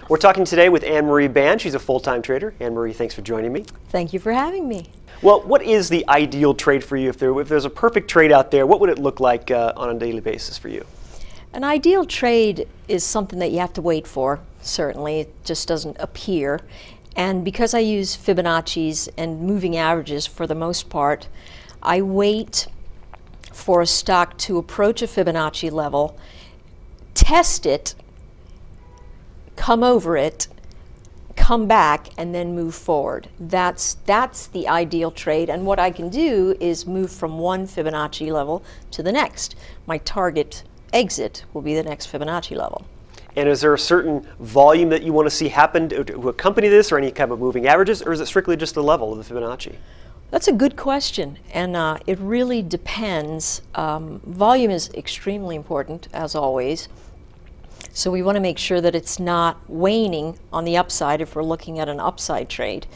We're talking today with Anne-Marie Band. She's a full-time trader. Anne-Marie, thanks for joining me. Thank you for having me. Well, what is the ideal trade for you? If there's a perfect trade out there, what would it look like on a daily basis for you? An ideal trade is something that you have to wait for, certainly. It just doesn't appear. And because I use Fibonacci's and moving averages for the most part, I wait for a stock to approach a Fibonacci level, test it, come over it, come back, and then move forward. That's the ideal trade, and what I can do is move from one Fibonacci level to the next. My target exit will be the next Fibonacci level. And is there a certain volume that you want to see happen to accompany this, or any kind of moving averages, or is it strictly just the level of the Fibonacci? That's a good question, and it really depends. Volume is extremely important, as always. So we want to make sure that it's not waning on the upside if we're looking at an upside trade.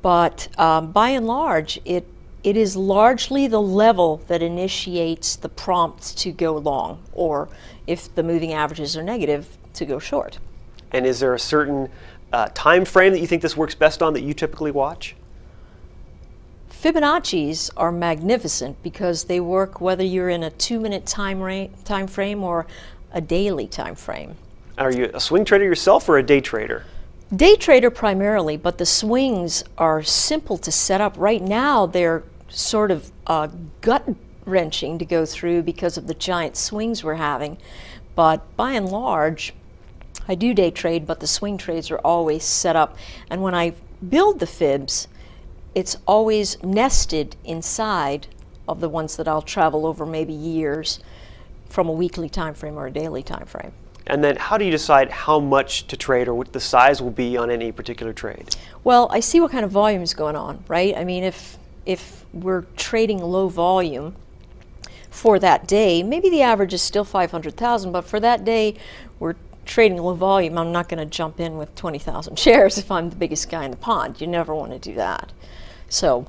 But by and large, it is largely the level that initiates the prompt to go long, or if the moving averages are negative, to go short. And is there a certain time frame that you think this works best on that you typically watch? Fibonacci's are magnificent because they work whether you're in a 2-minute time frame or a daily time frame. Are you a swing trader yourself or a day trader? Day trader primarily, but the swings are simple to set up. Right now they're sort of gut-wrenching to go through because of the giant swings we're having. But by and large, I do day trade, but the swing trades are always set up. And when I build the fibs, it's always nested inside of the ones that I'll travel over maybe years from a weekly time frame or a daily time frame. And then how do you decide how much to trade or what the size will be on any particular trade? Well, I see what kind of volume is going on, right? I mean, if we're trading low volume for that day, maybe the average is still 500,000, but for that day we're trading low volume. I'm not going to jump in with 20,000 shares if I'm the biggest guy in the pond. You never want to do that. So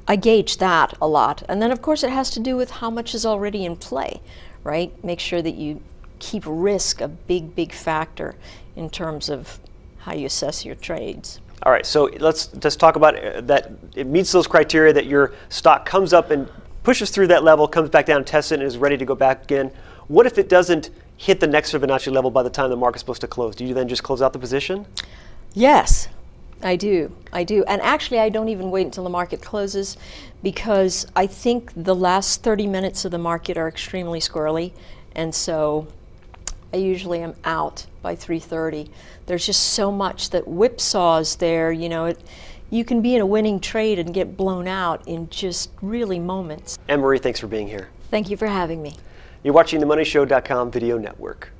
I gauge that a lot. And then of course it has to do with how much is already in play, right? Make sure that you keep risk a big factor in terms of how you assess your trades. All right, so let's just talk about that it meets those criteria, that your stock comes up and pushes through that level, comes back down, tests it, and is ready to go back again. What if it doesn't hit the next Fibonacci level by the time the market's supposed to close? Do you then just close out the position? Yes, I do. And actually I don't even wait until the market closes because I think the last 30 minutes of the market are extremely squirrely, and so I usually am out by 3:30. There's just so much that whipsaws there, you know, you can be in a winning trade and get blown out in just really moments. Anne-Marie, thanks for being here. Thank you for having me. You're watching the MoneyShow.com video network.